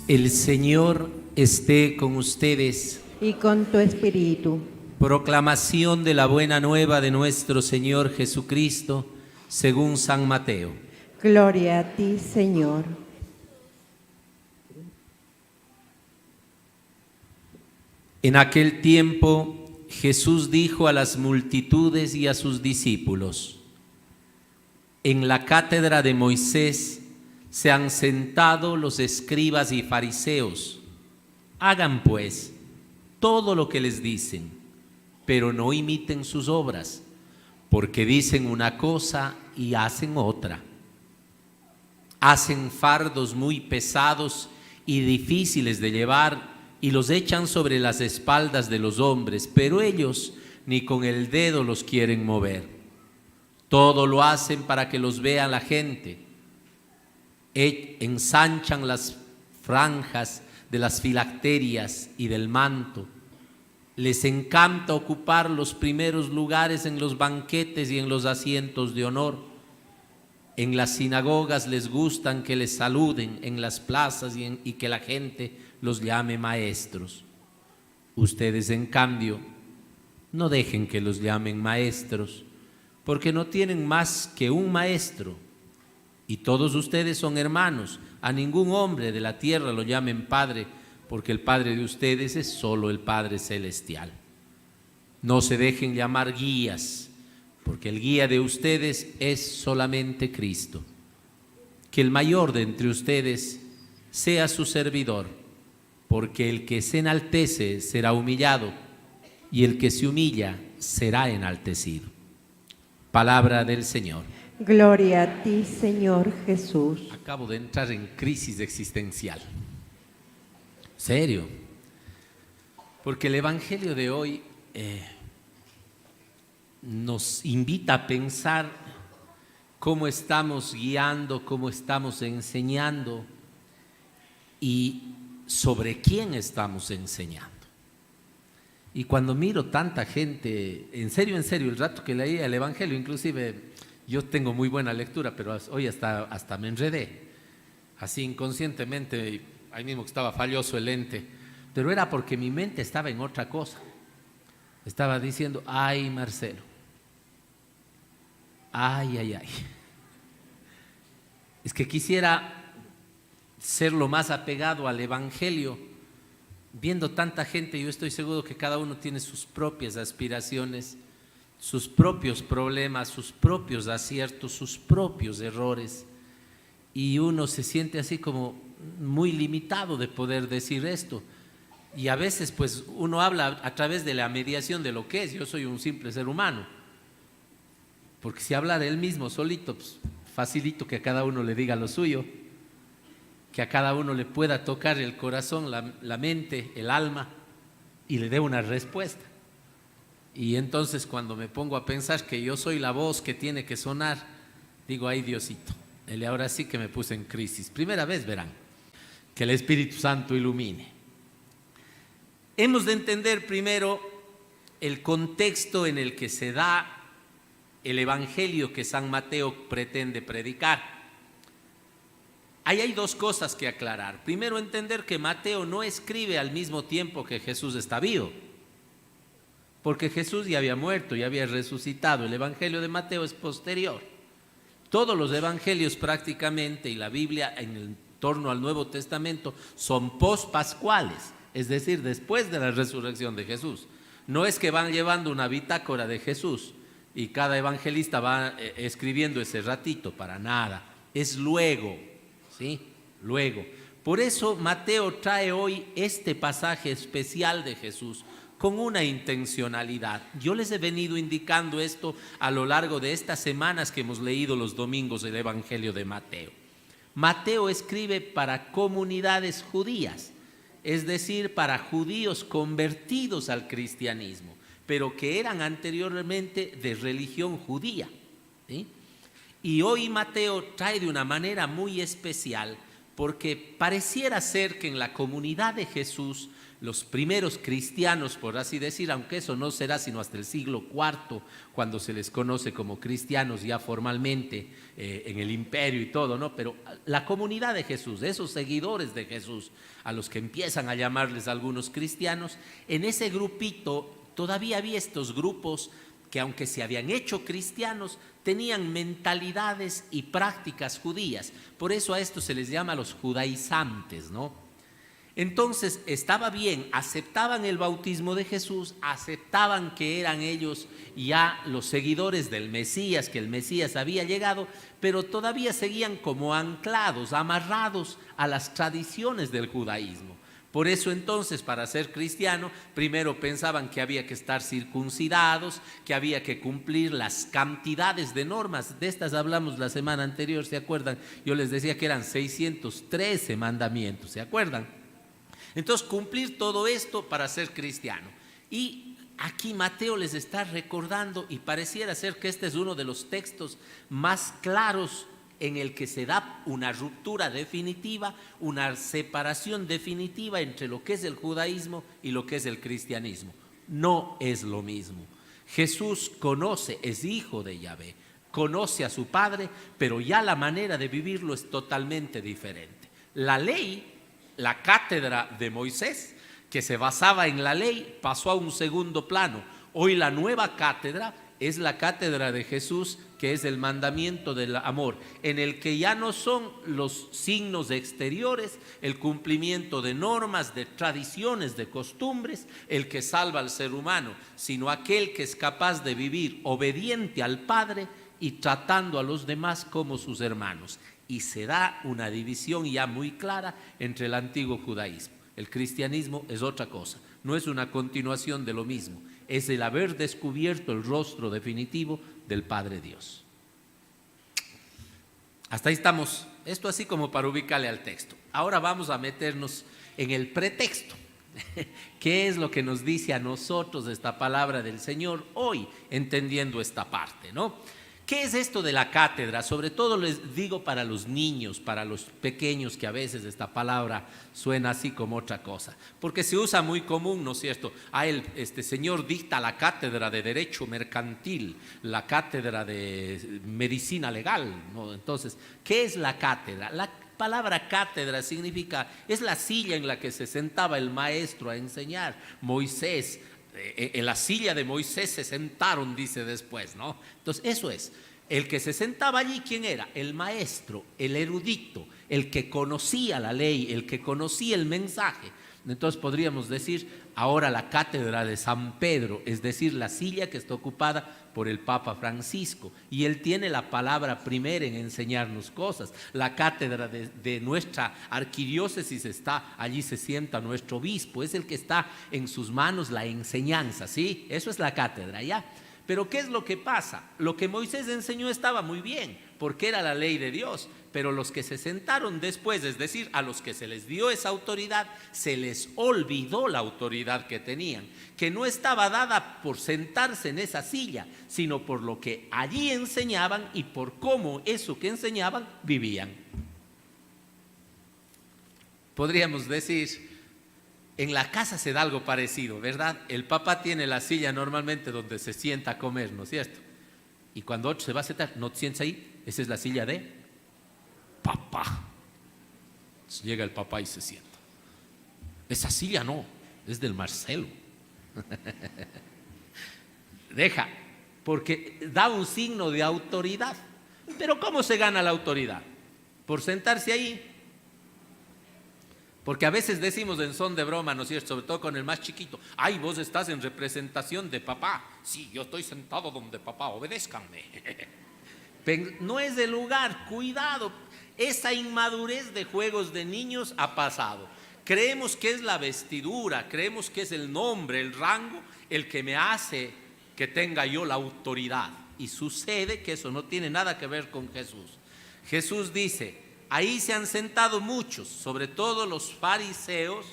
El Señor esté con ustedes. Y con tu espíritu. Proclamación de la buena nueva de nuestro Señor Jesucristo, según San Mateo. Gloria a ti, Señor. En aquel tiempo, Jesús dijo a las multitudes y a sus discípulos: en la cátedra de Moisés se han sentado los escribas y fariseos. Hagan pues todo lo que les dicen, pero no imiten sus obras, porque dicen una cosa y hacen otra. Hacen fardos muy pesados y difíciles de llevar y los echan sobre las espaldas de los hombres, pero ellos ni con el dedo los quieren mover. Todo lo hacen para que los vea la gente. Ensanchan las franjas de las filacterias y del manto. Les encanta ocupar los primeros lugares en los banquetes y en los asientos de honor. En las sinagogas les gustan que les saluden en las plazas y que la gente los llame maestros. Ustedes, en cambio, no dejen que los llamen maestros, porque no tienen más que un maestro, y todos ustedes son hermanos. A ningún hombre de la tierra lo llamen Padre, porque el Padre de ustedes es solo el Padre Celestial. No se dejen llamar guías, porque el guía de ustedes es solamente Cristo. Que el mayor de entre ustedes sea su servidor, porque el que se enaltece será humillado, y el que se humilla será enaltecido. Palabra del Señor. Gloria a ti, Señor Jesús. Acabo de entrar en crisis existencial. Serio. Porque el Evangelio de hoy nos invita a pensar cómo estamos guiando, cómo estamos enseñando y sobre quién estamos enseñando. Y cuando miro tanta gente, en serio, el rato que leía el Evangelio, inclusive yo tengo muy buena lectura, pero hoy hasta me enredé, así inconscientemente, ahí mismo que estaba falloso el lente, pero era porque mi mente estaba en otra cosa. Estaba diciendo: ay, Marcelo, ay. Es que quisiera ser lo más apegado al Evangelio. Viendo tanta gente, yo estoy seguro que cada uno tiene sus propias aspiraciones, sus propios problemas, sus propios aciertos, sus propios errores, y uno se siente así como muy limitado de poder decir esto. Y a veces pues uno habla a través de la mediación de lo que es. Yo soy un simple ser humano, porque si habla de él mismo solito, pues facilito que a cada uno le diga lo suyo, que a cada uno le pueda tocar el corazón, la mente, el alma, y le dé una respuesta. Y entonces cuando me pongo a pensar que yo soy la voz que tiene que sonar, digo: ay, Diosito, ahora sí que me puse en crisis. Primera vez, verán, que el Espíritu Santo ilumine. Hemos de entender primero el contexto en el que se da el Evangelio que San Mateo pretende predicar. Ahí hay dos cosas que aclarar. Primero, entender que Mateo no escribe al mismo tiempo que Jesús está vivo, porque Jesús ya había muerto, ya había resucitado. El Evangelio de Mateo es posterior. Todos los evangelios prácticamente y la Biblia en torno al Nuevo Testamento son pospascuales, es decir, después de la resurrección de Jesús. No es que van llevando una bitácora de Jesús y cada evangelista va escribiendo ese ratito, para nada. Es luego, ¿sí? Luego. Por eso Mateo trae hoy este pasaje especial de Jesús con una intencionalidad. Yo les he venido indicando esto a lo largo de estas semanas que hemos leído los domingos el Evangelio de Mateo. Mateo escribe para comunidades judías, es decir, para judíos convertidos al cristianismo, pero que eran anteriormente de religión judía, ¿sí? Y hoy Mateo trae de una manera muy especial, porque pareciera ser que en la comunidad de Jesús los primeros cristianos, por así decir, aunque eso no será sino hasta el siglo IV, cuando se les conoce como cristianos ya formalmente en el imperio y todo, ¿no? Pero la comunidad de Jesús, esos seguidores de Jesús, a los que empiezan a llamarles algunos cristianos, en ese grupito todavía había estos grupos que, aunque se habían hecho cristianos, tenían mentalidades y prácticas judías. Por eso a esto se les llama los judaizantes, ¿no? Entonces estaba bien, aceptaban el bautismo de Jesús, aceptaban que eran ellos ya los seguidores del Mesías, que el Mesías había llegado, pero todavía seguían como anclados, amarrados a las tradiciones del judaísmo. Por eso entonces, para ser cristiano, primero pensaban que había que estar circuncidados, que había que cumplir las cantidades de normas. De estas hablamos la semana anterior, ¿se acuerdan? Yo les decía que eran 613 mandamientos, ¿se acuerdan? Entonces, cumplir todo esto para ser cristiano. Y aquí Mateo les está recordando, y pareciera ser que este es uno de los textos más claros en el que se da una ruptura definitiva, una separación definitiva entre lo que es el judaísmo y lo que es el cristianismo. No es lo mismo. Jesús conoce, es hijo de Yahvé, conoce a su Padre, pero ya la manera de vivirlo es totalmente diferente. La ley, la cátedra de Moisés, que se basaba en la ley, pasó a un segundo plano. Hoy la nueva cátedra es la cátedra de Jesús, que es el mandamiento del amor, en el que ya no son los signos exteriores, el cumplimiento de normas, de tradiciones, de costumbres, el que salva al ser humano, sino aquel que es capaz de vivir obediente al Padre y tratando a los demás como sus hermanos. Y se da una división ya muy clara entre el antiguo judaísmo. El cristianismo es otra cosa, no es una continuación de lo mismo, es el haber descubierto el rostro definitivo del Padre Dios. Hasta ahí estamos, esto así como para ubicarle al texto. Ahora vamos a meternos en el pretexto. ¿Qué es lo que nos dice a nosotros esta palabra del Señor hoy, entendiendo esta parte, ¿no? ¿Qué es esto de la cátedra? Sobre todo les digo para los niños, para los pequeños, que a veces esta palabra suena así como otra cosa, porque se usa muy común, ¿no es cierto? Este señor dicta la cátedra de Derecho Mercantil, la cátedra de Medicina Legal, ¿no? Entonces, ¿qué es la cátedra? La palabra cátedra significa, es la silla en la que se sentaba el maestro a enseñar. Moisés, en la silla de Moisés se sentaron, dice después, ¿no? Entonces eso es, el que se sentaba allí, ¿quién era? El maestro, el erudito, el que conocía la ley, el que conocía el mensaje. Entonces podríamos decir ahora la cátedra de San Pedro, es decir, la silla que está ocupada por el Papa Francisco, y él tiene la palabra primera en enseñarnos cosas. La cátedra de nuestra arquidiócesis está, allí se sienta nuestro obispo, es el que está en sus manos la enseñanza, ¿sí? Eso es la cátedra, ¿ya? Pero ¿qué es lo que pasa? Lo que Moisés enseñó estaba muy bien, porque era la ley de Dios, pero los que se sentaron después, es decir, a los que se les dio esa autoridad, se les olvidó la autoridad que tenían, que no estaba dada por sentarse en esa silla, sino por lo que allí enseñaban y por cómo eso que enseñaban vivían. Podríamos decir, en la casa se da algo parecido, ¿verdad? El papá tiene la silla normalmente donde se sienta a comer, ¿no es cierto? Y cuando otro se va a sentar, no te sientes ahí, esa es la silla de papá. Entonces llega el papá y se sienta. Esa silla no, es del Marcelo. Deja, porque da un signo de autoridad. Pero ¿cómo se gana la autoridad? Por sentarse ahí. Porque a veces decimos en son de broma, ¿no es cierto? Sobre todo con el más chiquito. Ay, vos estás en representación de papá. Sí, yo estoy sentado donde papá, obedézcanme. No es el lugar, cuidado. Esa inmadurez de juegos de niños ha pasado. Creemos que es la vestidura, creemos que es el nombre, el rango, el que me hace que tenga yo la autoridad. Y sucede que eso no tiene nada que ver con Jesús. Jesús dice, ahí se han sentado muchos, sobre todo los fariseos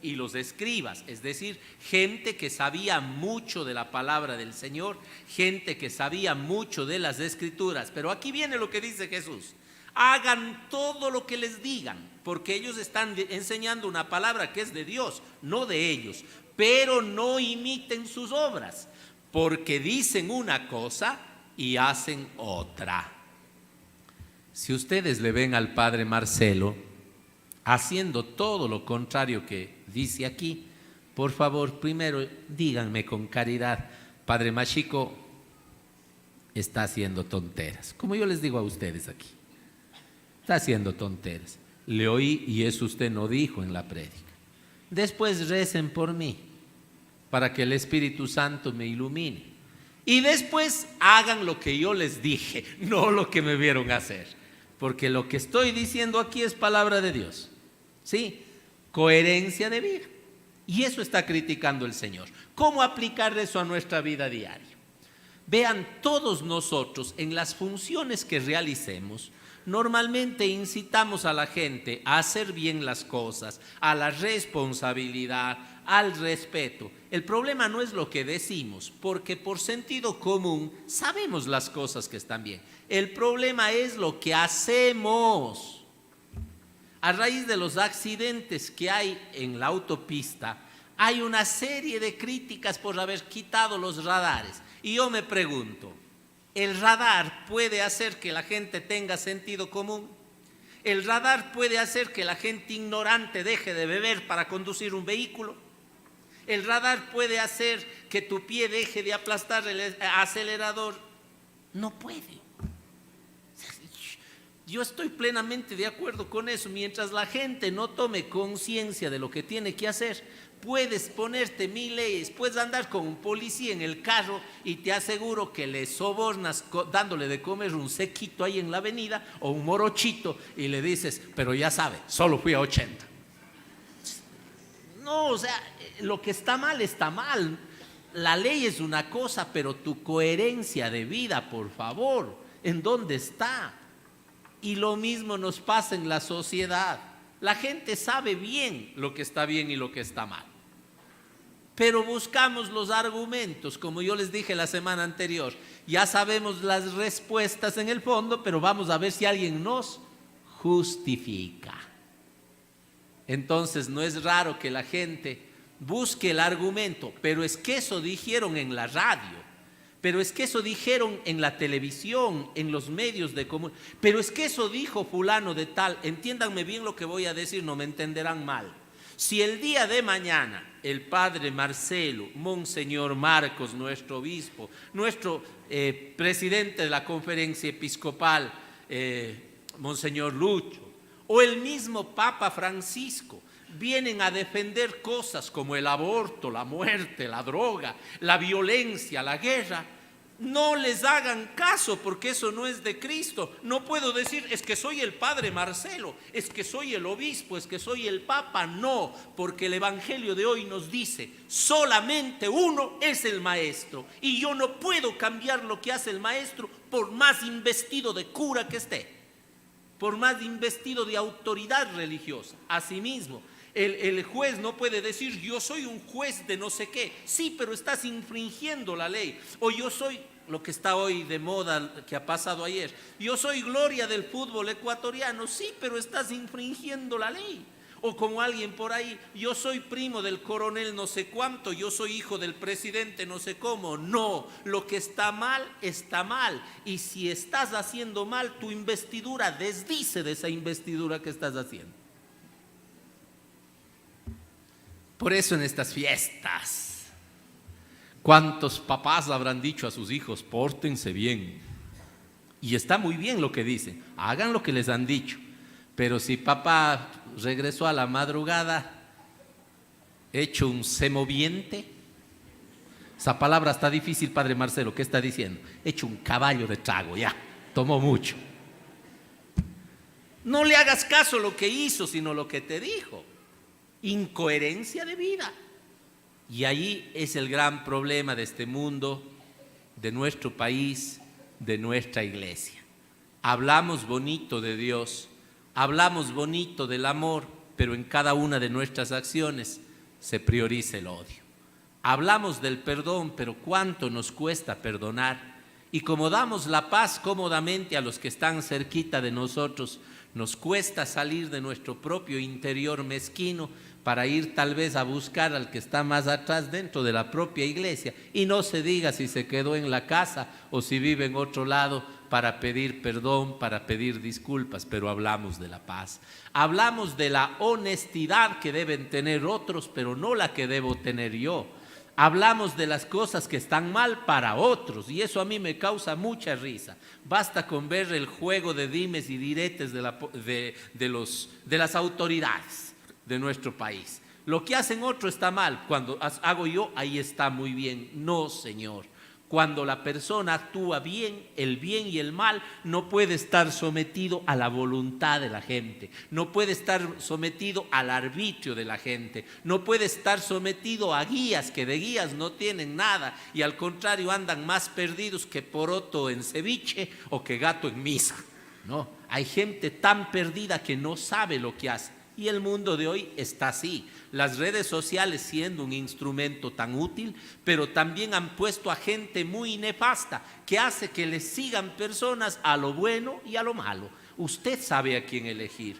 y los escribas, es decir, gente que sabía mucho de la palabra del Señor, gente que sabía mucho de las Escrituras. Pero aquí viene lo que dice Jesús: hagan todo lo que les digan, porque ellos están enseñando una palabra que es de Dios, no de ellos. Pero no imiten sus obras, porque dicen una cosa y hacen otra. Si ustedes le ven al padre Marcelo haciendo todo lo contrario que dice aquí, por favor, primero díganme con caridad: padre Machico está haciendo tonteras, como yo les digo a ustedes aquí, está haciendo tonteras. Le oí y eso usted no dijo en la prédica. Después recen por mí para que el Espíritu Santo me ilumine. Y después hagan lo que yo les dije, no lo que me vieron hacer. Porque lo que estoy diciendo aquí es palabra de Dios. ¿Sí? Coherencia de vida. Y eso está criticando el Señor. ¿Cómo aplicar eso a nuestra vida diaria? Vean, todos nosotros en las funciones que realicemos, normalmente incitamos a la gente a hacer bien las cosas, a la responsabilidad, al respeto. El problema no es lo que decimos, porque por sentido común sabemos las cosas que están bien. El problema es lo que hacemos. A raíz de los accidentes que hay en la autopista, hay una serie de críticas por haber quitado los radares. Y yo me pregunto, ¿el radar puede hacer que la gente tenga sentido común? ¿El radar puede hacer que la gente ignorante deje de beber para conducir un vehículo? ¿El radar puede hacer que tu pie deje de aplastar el acelerador? No puede. Yo estoy plenamente de acuerdo con eso. Mientras la gente no tome conciencia de lo que tiene que hacer, puedes ponerte 1000 leyes, puedes andar con un policía en el carro y te aseguro que le sobornas dándole de comer un sequito ahí en la avenida o un morochito y le dices, pero ya sabe, solo fui a 80. No, o sea, lo que está mal está mal. La ley es una cosa, pero tu coherencia de vida, por favor, ¿en dónde está? Y lo mismo nos pasa en la sociedad. La gente sabe bien lo que está bien y lo que está mal, pero buscamos los argumentos, como yo les dije la semana anterior. Ya sabemos las respuestas en el fondo, pero vamos a ver si alguien nos justifica. Entonces no es raro que la gente busque el argumento, pero es que eso dijeron en la radio, pero es que eso dijeron en la televisión, en los medios de comunicación, pero es que eso dijo fulano de tal. Entiéndanme bien lo que voy a decir, no me entenderán mal. Si el día de mañana el padre Marcelo, Monseñor Marcos, nuestro obispo, nuestro presidente de la conferencia episcopal, Monseñor Lucho, o el mismo Papa Francisco, vienen a defender cosas como el aborto, la muerte, la droga, la violencia, la guerra, no les hagan caso, porque eso no es de Cristo. No puedo decir, es que soy el padre Marcelo, es que soy el obispo, es que soy el papa. No, porque el evangelio de hoy nos dice, solamente uno es el maestro, y yo no puedo cambiar lo que hace el maestro por más investido de cura que esté, por más investido de autoridad religiosa. Asimismo, el juez no puede decir, yo soy un juez de no sé qué. Sí, pero estás infringiendo la ley. O yo soy, lo que está hoy de moda, que ha pasado ayer, yo soy gloria del fútbol ecuatoriano. Sí, pero estás infringiendo la ley. O como alguien por ahí, yo soy primo del coronel no sé cuánto, yo soy hijo del presidente no sé cómo. No, lo que está mal, está mal. Y si estás haciendo mal tu investidura, desdice de esa investidura que estás haciendo. Por eso en estas fiestas, ¿cuántos papás habrán dicho a sus hijos, pórtense bien? Y está muy bien lo que dicen, hagan lo que les han dicho. Pero si papá regresó a la madrugada hecho un semoviente, esa palabra está difícil, padre Marcelo, ¿qué está diciendo? Hecho un caballo de trago, ya, tomó mucho. No le hagas caso a lo que hizo, sino lo que te dijo. Incoherencia de vida. Y ahí es el gran problema de este mundo, de nuestro país, de nuestra iglesia. Hablamos bonito de Dios, hablamos bonito del amor, pero en cada una de nuestras acciones se prioriza el odio. Hablamos del perdón, pero ¿cuánto nos cuesta perdonar? Y como damos la paz cómodamente a los que están cerquita de nosotros, nos cuesta salir de nuestro propio interior mezquino para ir tal vez a buscar al que está más atrás dentro de la propia iglesia. Y no se diga si se quedó en la casa o si vive en otro lado para pedir perdón, para pedir disculpas, pero hablamos de la paz. Hablamos de la honestidad que deben tener otros, pero no la que debo tener yo. Hablamos de las cosas que están mal para otros y eso a mí me causa mucha risa. Basta con ver el juego de dimes y diretes de las autoridades de nuestro país. Lo que hacen otros está mal, cuando hago yo, ahí está muy bien. No, señor. Cuando la persona actúa bien, el bien y el mal no puede estar sometido a la voluntad de la gente, no puede estar sometido al arbitrio de la gente, no puede estar sometido a guías que de guías no tienen nada y al contrario andan más perdidos que poroto en ceviche o que gato en misa. No, hay gente tan perdida que no sabe lo que hace. Y el mundo de hoy está así. Las redes sociales siendo un instrumento tan útil, pero también han puesto a gente muy nefasta que hace que les sigan personas a lo bueno y a lo malo. Usted sabe a quién elegir.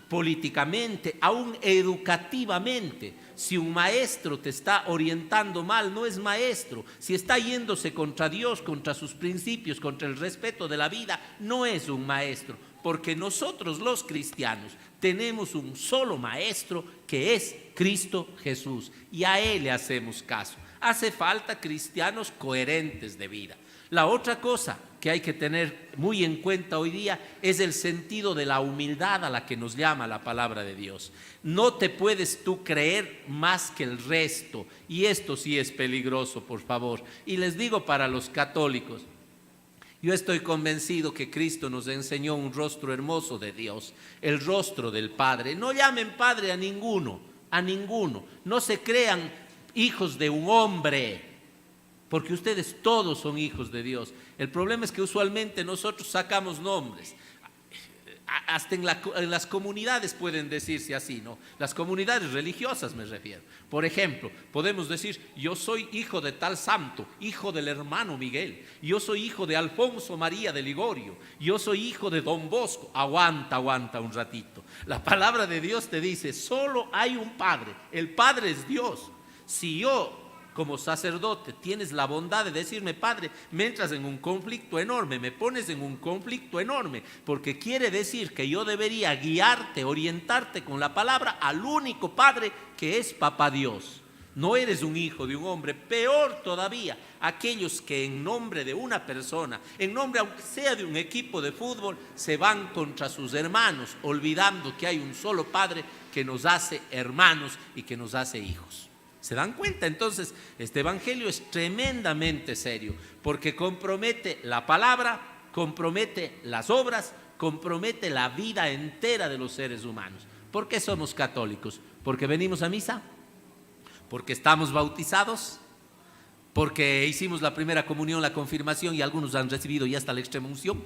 Políticamente, aún educativamente, si un maestro te está orientando mal, no es maestro. Si está yéndose contra Dios, contra sus principios, contra el respeto de la vida, no es un maestro. Porque nosotros los cristianos tenemos un solo maestro que es Cristo Jesús y a Él le hacemos caso. Hace falta cristianos coherentes de vida. La otra cosa que hay que tener muy en cuenta hoy día es el sentido de la humildad a la que nos llama la palabra de Dios. No te puedes tú creer más que el resto y esto sí es peligroso, por favor. Y les digo para los católicos, yo estoy convencido que Cristo nos enseñó un rostro hermoso de Dios, el rostro del Padre. No llamen Padre a ninguno, a ninguno. No se crean hijos de un hombre, porque ustedes todos son hijos de Dios. El problema es que usualmente nosotros sacamos nombres. Hasta en las comunidades pueden decirse así, ¿no? Las comunidades religiosas me refiero. Por ejemplo, podemos decir, yo soy hijo de tal santo, hijo del hermano Miguel, yo soy hijo de Alfonso María de Ligorio, yo soy hijo de Don Bosco. Aguanta un ratito. La palabra de Dios te dice, solo hay un Padre, el Padre es Dios. Si yo como sacerdote tienes la bondad de decirme, Padre, me entras en un conflicto enorme, me pones en un conflicto enorme, porque quiere decir que yo debería guiarte, orientarte con la palabra al único Padre que es Papá Dios. No eres un hijo de un hombre, peor todavía, aquellos que en nombre de una persona, en nombre aunque sea de un equipo de fútbol, se van contra sus hermanos, olvidando que hay un solo Padre que nos hace hermanos y que nos hace hijos. ¿Se dan cuenta? Entonces, este evangelio es tremendamente serio porque compromete la palabra, compromete las obras, compromete la vida entera de los seres humanos. ¿Por qué somos católicos? ¿Porque venimos a misa? ¿Porque estamos bautizados? ¿Porque hicimos la primera comunión, la confirmación y algunos han recibido ya hasta la extrema unción?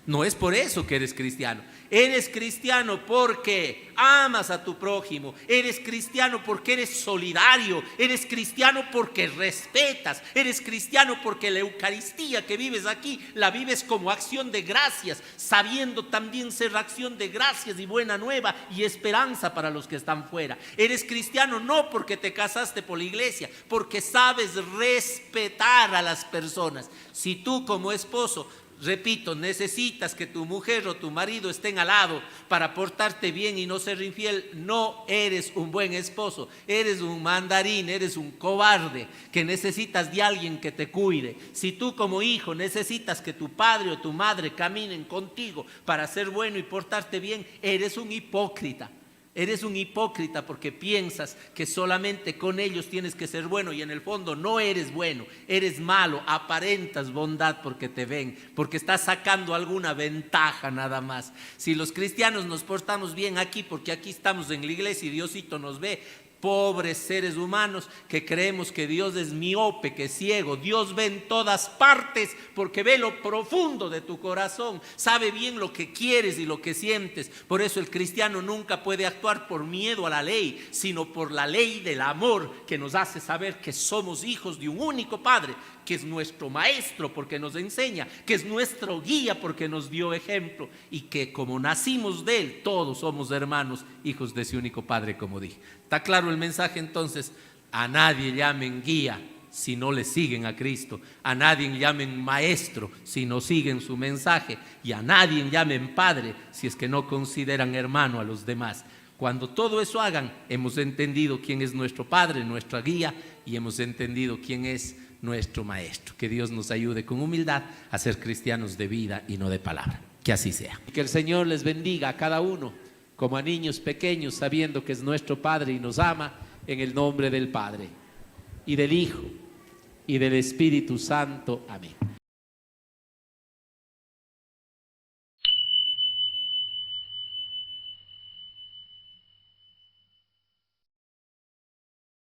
No es por eso que eres cristiano. Eres cristiano porque amas a tu prójimo. Eres cristiano porque eres solidario. Eres cristiano porque respetas. Eres cristiano porque la Eucaristía que vives aquí la vives como acción de gracias, sabiendo también ser acción de gracias y buena nueva y esperanza para los que están fuera. Eres cristiano no porque te casaste por la iglesia, porque sabes respetar a las personas. Si tú como esposo, repito, necesitas que tu mujer o tu marido estén al lado para portarte bien y no ser infiel, no eres un buen esposo, eres un mandarín, eres un cobarde que necesitas de alguien que te cuide. Si tú como hijo necesitas que tu padre o tu madre caminen contigo para ser bueno y portarte bien, eres un hipócrita. Eres un hipócrita porque piensas que solamente con ellos tienes que ser bueno y en el fondo no eres bueno, eres malo, aparentas bondad porque te ven, porque estás sacando alguna ventaja nada más. Si los cristianos nos portamos bien aquí porque aquí estamos en la iglesia y Diosito nos ve, pobres seres humanos que creemos que Dios es miope, que es ciego. Dios ve en todas partes porque ve lo profundo de tu corazón, sabe bien lo que quieres y lo que sientes. Por eso el cristiano nunca puede actuar por miedo a la ley, sino por la ley del amor, que nos hace saber que somos hijos de un único Padre, que es nuestro maestro porque nos enseña, que es nuestro guía porque nos dio ejemplo, y que como nacimos de Él, todos somos hermanos, hijos de ese único Padre, como dije. ¿Está claro el mensaje entonces? A nadie llamen guía si no le siguen a Cristo, a nadie llamen maestro si no siguen su mensaje, y a nadie llamen padre si es que no consideran hermano a los demás. Cuando todo eso hagan, hemos entendido quién es nuestro Padre, nuestra guía, y hemos entendido quién es nuestro maestro. Que Dios nos ayude con humildad a ser cristianos de vida y no de palabra. Que así sea. Y que el Señor les bendiga a cada uno como a niños pequeños, sabiendo que es nuestro Padre y nos ama, en el nombre del Padre y del Hijo y del Espíritu Santo. Amén.